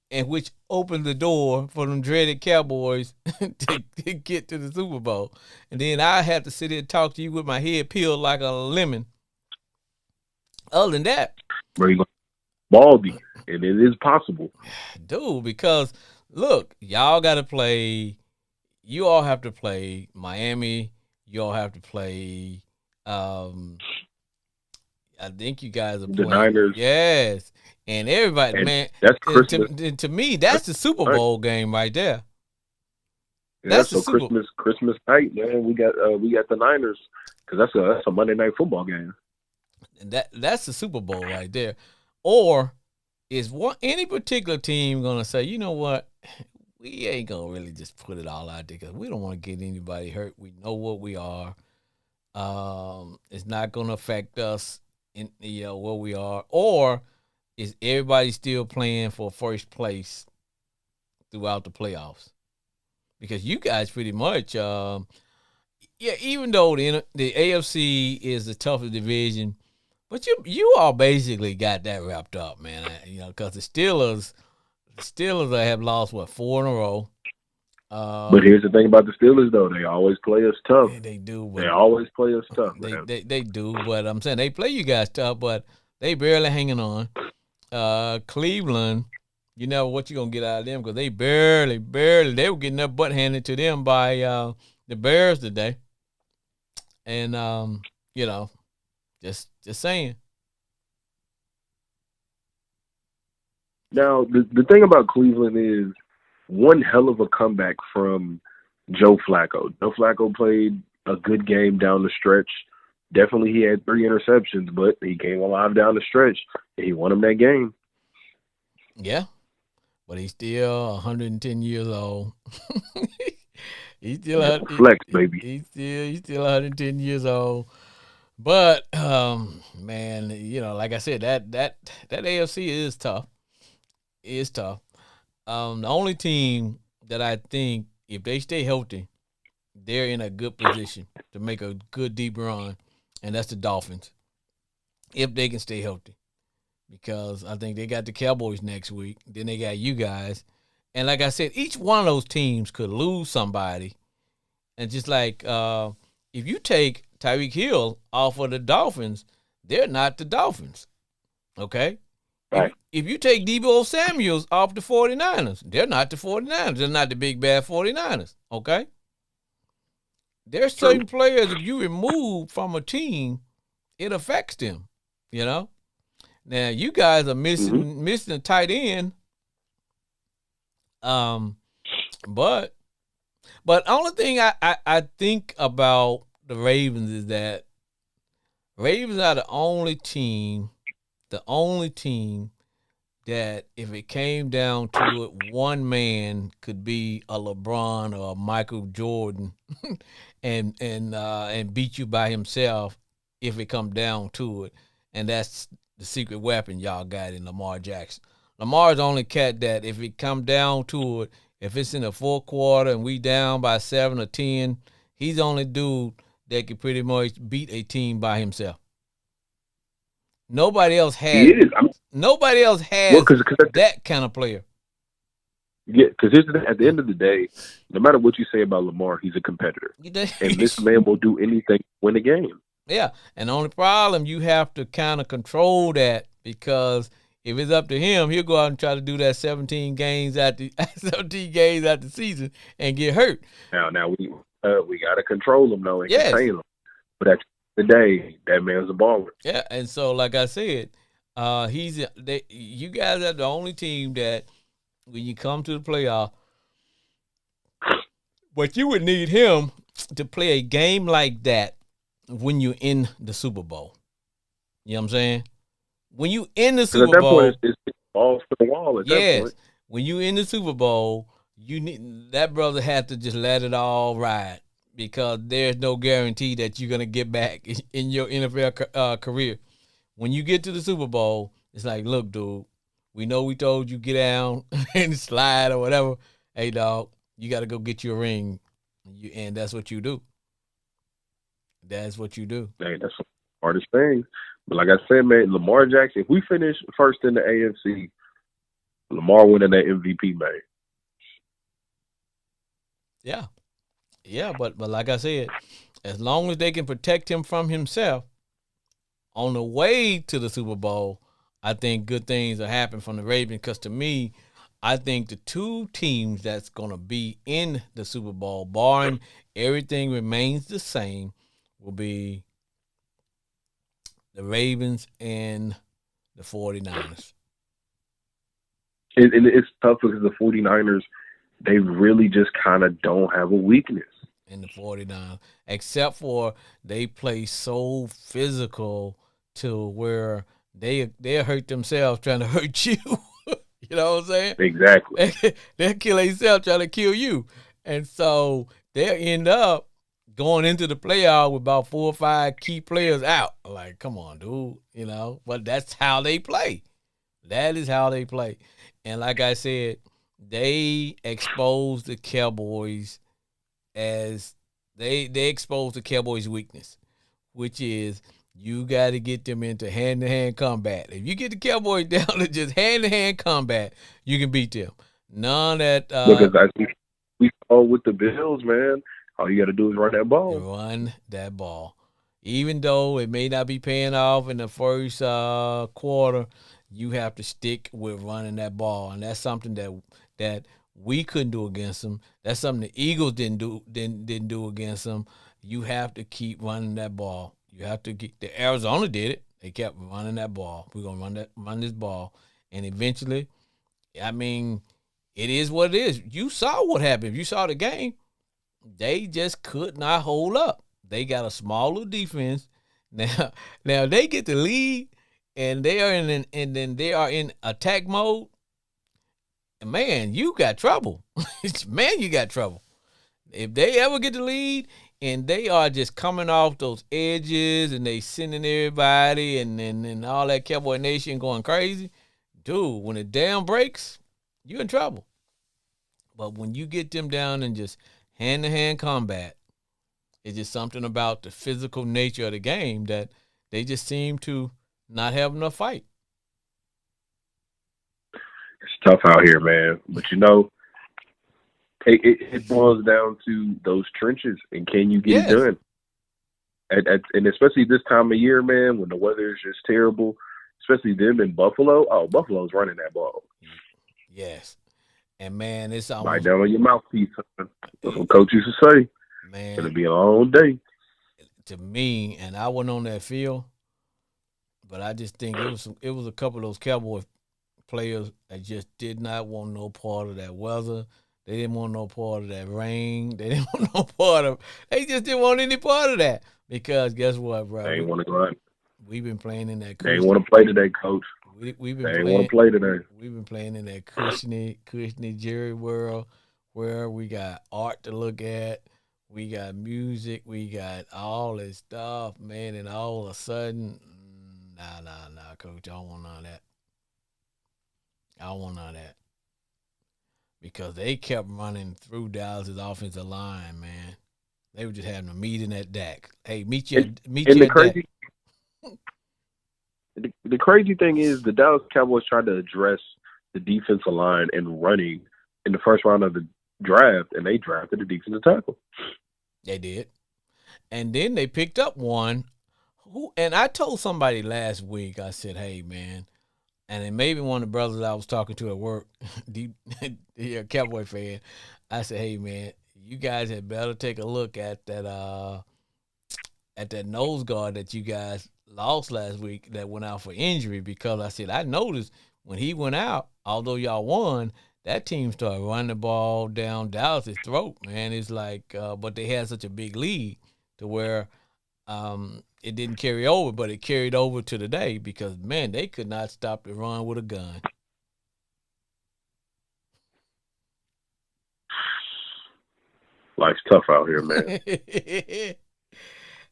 and which opens the door for them dreaded Cowboys to get to the Super Bowl. And then I have to sit here and talk to you with my head peeled like a lemon. Other than that, bro, you going baldy, and it is possible. Dude, because look, y'all got to play. You all have to play Miami. You all have to play. I think you guys are playing. The Niners. Yes. And everybody, and man, that's Christmas. To me, that's the Super Bowl game right there. Yeah, that's so Christmas night, man. We got the Niners because that's a Monday Night Football game. And that's the Super Bowl right there. Or is any particular team gonna say, you know what, we ain't gonna really just put it all out there because we don't want to get anybody hurt. We know what we are. It's not gonna affect us in where we are. Or is everybody still playing for first place throughout the playoffs? Because you guys pretty much, even though the AFC is the toughest division, but you all basically got that wrapped up, man. Because the Steelers have lost, 4 in a row. But here's the thing about the Steelers, though. They always play us tough. Yeah, they do. They always play us tough, They, man. they do. But I'm saying they play you guys tough, but they barely hanging on. Cleveland, you know what you're going to get out of them because they barely, they were getting their butt handed to them by the Bears today. And, you know, just saying. Now, the thing about Cleveland is one hell of a comeback from Joe Flacco. Joe Flacco played a good game down the stretch. Definitely he had 3 interceptions, but he came alive down the stretch, and he won him that game. Yeah, but he's still 110 years old. He's still flex, baby. He's still 110 years old. But man, you know, like I said, that AFC is tough. It's tough. The only team that I think, if they stay healthy, they're in a good position to make a good deep run, and that's the Dolphins. If they can stay healthy, because I think they got the Cowboys next week. Then they got you guys, and like I said, each one of those teams could lose somebody, and just like if you take Tyreek Hill off of the Dolphins, they're not the Dolphins. Okay. Right. If you take Deebo Samuels off the 49ers, they're not the 49ers. They're not the big bad 49ers, okay? There's certain players, if you remove from a team, it affects them, you know? Now, you guys are missing a tight end. But only thing I think about the Ravens is that Ravens are the only team that if it came down to it, one man could be a LeBron or a Michael Jordan and beat you by himself if it come down to it. And that's the secret weapon y'all got in Lamar Jackson. Lamar's the only cat that if it come down to it, if it's in the fourth quarter and we down by 7 or 10, he's the only dude that can pretty much beat a team by himself. Nobody else has. Nobody else has that kind of player. Yeah, because at the end of the day, no matter what you say about Lamar, he's a competitor, and this man will do anything to win a game. Yeah, and the only problem, you have to kind of control that, because if it's up to him, he'll go out and try to do that 17 games at the season and get hurt. Now we got to control him though and contain him. But at the day, that man's a baller. Yeah, and so like I said, you guys are the only team that when you come to the playoff, but you would need him to play a game like that when you're in the Super Bowl. You know what I'm saying? When you in the Super Bowl, at that point, it's balls to the wall. At that point, when you in the Super Bowl, you need that brother had to just let it all ride, because there's no guarantee that you're gonna get back in your NFL career. When you get to the Super Bowl, it's like, look, dude, we know we told you get down and slide or whatever. Hey, dog, you got to go get your ring, and that's what you do. That's what you do. Hey, that's the hardest thing. But like I said, man, Lamar Jackson, if we finish first in the AFC, Lamar winning that MVP, man. Yeah, but like I said, as long as they can protect him from himself on the way to the Super Bowl, I think good things will happen from the Ravens. Because to me, I think the two teams that's going to be in the Super Bowl, barring everything remains the same, will be the Ravens and the 49ers. It's tough because the 49ers, they really just kind of don't have a weakness. In the 49ers, except for they play so physical to where they hurt themselves trying to hurt you. You know what I'm saying? Exactly. They'll kill themselves trying to kill you. And so they'll end up going into the playoff with about 4 or 5 key players out. Like, come on, dude. You know, but that's how they play. That is how they play. And like I said, they exposed the Cowboys as they exposed the Cowboys' weakness, which is You got to get them into hand-to-hand combat. If you get the Cowboys down to just hand-to-hand combat, you can beat them. None that Because we saw with the Bills, man. All you got to do is run that ball. run that ball. Even though it may not be paying off in the first quarter, you have to stick with running that ball, and that's something that we couldn't do against them. That's something the Eagles didn't do against them. You have to keep running that ball. You have to get the Arizona did it. They kept running that ball. We're gonna run this ball, and eventually, I mean, it is what it is. You saw what happened. If you saw the game, they just could not hold up. They got a small little defense. Now they get the lead, and they are in attack mode. And man, you got trouble. Man, you got trouble. If they ever get the lead and they are just coming off those edges and they sending everybody and all that Cowboy Nation going crazy, dude, when it damn breaks, you're in trouble. But when you get them down and just hand-to-hand combat, it's just something about the physical nature of the game that they just seem to not have enough fight. It's tough out here, man. But it boils down to those trenches and can you get it done? And especially this time of year, man, when the weather is just terrible, especially them in Buffalo. Oh, Buffalo's running that ball. Yes. And, man, it's almost... Right down on your mouthpiece. That's what Coach used to say. Man. It'll be a long day. To me, and I wasn't on that field, but I just think it was a couple of those Cowboy players that just did not want no part of that weather. They didn't want no part of that rain. They didn't want no part of. They just didn't want any part of that because guess what, bro? They ain't want to go out. We've been playing in that. They ain't want to play today, Coach. We've been. They ain't want to play today. We've been playing in that cushiony Jerry world where we got art to look at. We got music. We got all this stuff, man. And all of a sudden, nah, Coach, I don't want none of that. I don't want none of that. Because they kept running through Dallas's offensive line, man. They were just having a meeting at Dak. Hey, meet you at Dak. The crazy thing is the Dallas Cowboys tried to address the defensive line and running in the first round of the draft, and they drafted a defensive tackle. They did. And then they picked up one and I told somebody last week, I said, hey, man, and then maybe one of the brothers I was talking to at work, a Cowboy fan, I said, hey, man, you guys had better take a look at that nose guard that you guys lost last week that went out for injury because I said, I noticed when he went out, although y'all won, that team started running the ball down Dallas' throat, man. It's like, but they had such a big lead to where it didn't carry over, but it carried over to today because, man, they could not stop the run with a gun. Life's tough out here, man.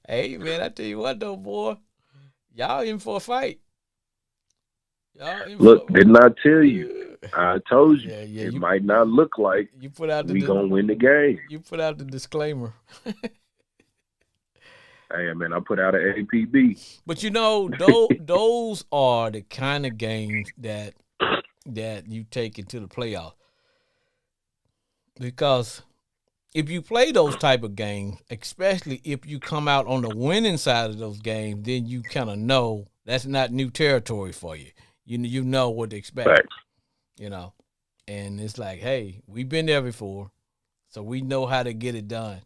Hey, man, I tell you what, though, boy. Y'all in for a fight. Look, didn't I tell you? I told you. Yeah, it might not look like you put out we going to win the game. You put out the disclaimer. Hey, man, I put out an APB. But, those are the kind of games that you take into the playoffs. Because if you play those type of games, especially if you come out on the winning side of those games, then you kind of know that's not new territory for you. You know what to expect. Facts. And it's like, hey, we've been there before, so we know how to get it done.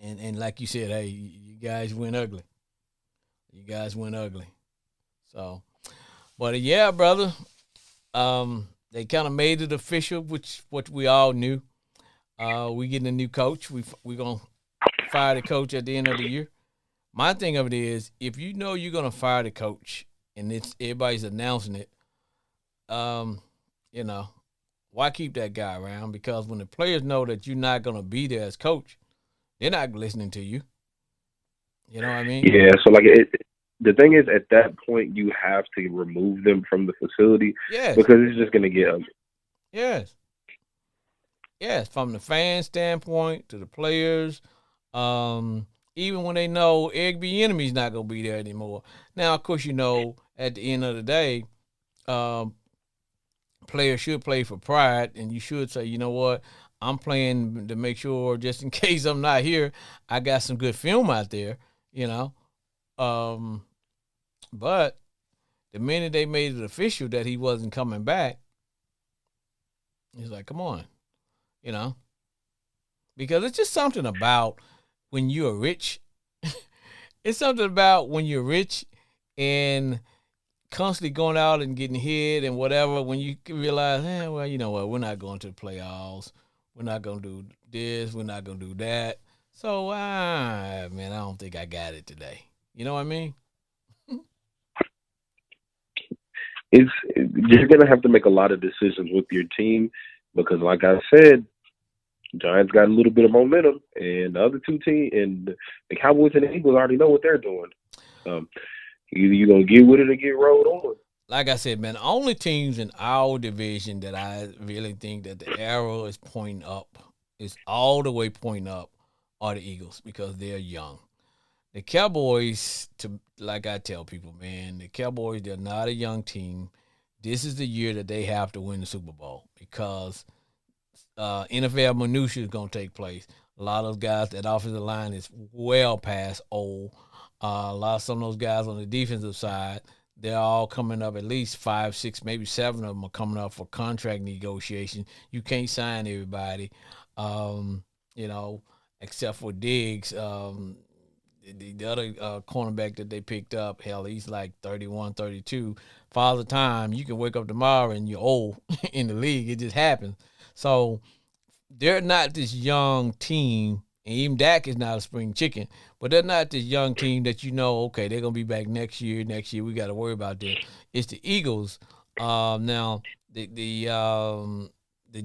And like you said, hey, you guys went ugly. So, but yeah, brother, they kind of made it official, what we all knew. We getting a new coach. We're going to fire the coach at the end of the year. My thing of it is, if you know you're going to fire the coach and everybody's announcing it, why keep that guy around? Because when the players know that you're not going to be there as coach, they're not listening to you. You know what I mean? Yeah, so the thing is, at that point, you have to remove them from the facility because it's just going to get ugly. Yes, from the fan standpoint to the players, even when they know Eric Bieniemy's not gonna be there anymore. Now, of course, at the end of the day, um, players should play for pride, and you should say, you know what, I'm playing to make sure, just in case I'm not here, I got some good film out there, you know. Um, but the minute they made it official that he wasn't coming back, he's like, come on, you know, because it's just something about when you're rich. It's something about when you're rich and constantly going out and getting hit and whatever, when you realize, well, you know what, we're not going to the playoffs. We're not going to do this. We're not going to do that. So, man, I don't think I got it today. You know what I mean? You're going to have to make a lot of decisions with your team because, like I said, Giants got a little bit of momentum, and the other two teams, and the Cowboys and the Eagles already know what they're doing. Either you're going to get with it or get rolled on. Like I said, man, the only teams in our division that I really think that the arrow is pointing up, is all the way pointing up, are the Eagles because they're young. The Cowboys, like I tell people, man, the Cowboys, they're not a young team. This is the year that they have to win the Super Bowl because NFL minutia is going to take place. A lot of those guys, that offensive line is well past old. Some of those guys on the defensive side, they're all coming up, at least 5, 6, maybe 7 of them are coming up for contract negotiation. You can't sign everybody, except for Diggs. The other cornerback that they picked up, hell, he's like 31, 32. Father time, you can wake up tomorrow and you're old in the league. It just happens. So they're not this young team, and even Dak is not a spring chicken, but they're not this young team that okay, they're going to be back next year. Next year, we got to worry about that. It's the Eagles. Now, the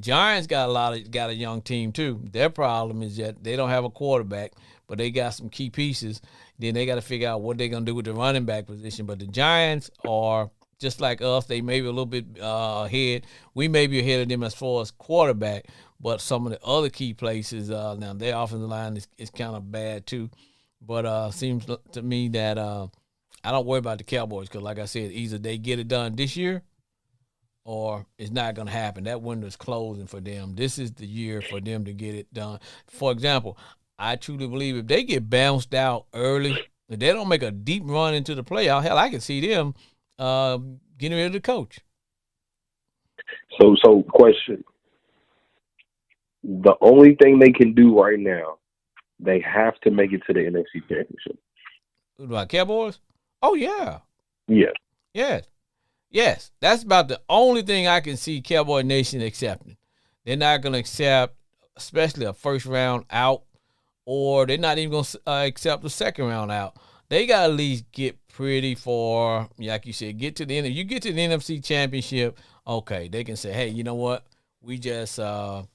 Giants got a young team too. Their problem is that they don't have a quarterback, but they got some key pieces. Then they got to figure out what they're going to do with the running back position. But the Giants are just like us. They may be a little bit ahead. We may be ahead of them as far as quarterback, but some of the other key places, now their offensive line is kind of bad too. But seems to me that I don't worry about the Cowboys because, like I said, either they get it done this year or it's not going to happen. That window's closing for them. This is the year for them to get it done. For example, I truly believe if they get bounced out early, if they don't make a deep run into the playoff, hell, I can see them getting rid of the coach. So question. The only thing they can do right now, they have to make it to the NFC Championship. What, Cowboys? Oh, yeah. Yeah. Yes. That's about the only thing I can see Cowboy Nation accepting. They're not going to accept, especially a first round out, or they're not even going to accept the second round out. They got to at least get pretty far, like you said, get to the end. If you get to the NFC Championship, okay, they can say, hey, you know what? We just, let's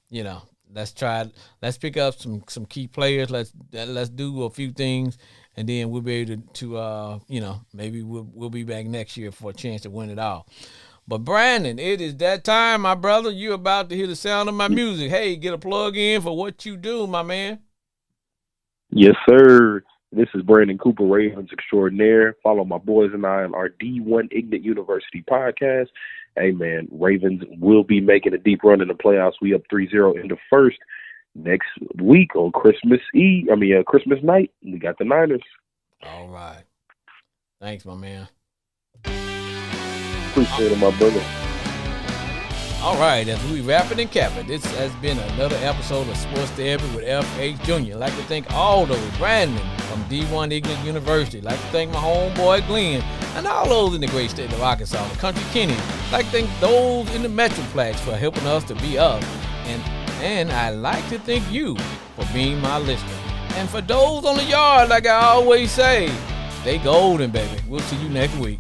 pick up some key players. Let's do a few things, and then we'll be able to maybe we'll be back next year for a chance to win it all. But Brandon, it is that time, my brother. You're about to hear the sound of my music. Hey, get a plug in for what you do, my man. Yes, sir. This is Brandon Cooper, Ravens Extraordinaire. Follow my boys and I on our D1 Ignite University podcast. Hey, man, Ravens will be making a deep run in the playoffs. We up 3-0 in the first. Next week on Christmas night, we got the Niners. All right. Thanks, my man. Appreciate it, my brother. All right, as we wrap it and cap it, this has been another episode of Sports Therapy with F.H. Jr. I'd like to thank all those, Brandon from D1 Ignite University. I'd like to thank my homeboy Glenn and all those in the great state of Arkansas, the country Kenny. I'd like to thank those in the Metroplex for helping us to be us. And I'd like to thank you for being my listener. And for those on the yard, like I always say, stay golden, baby. We'll see you next week.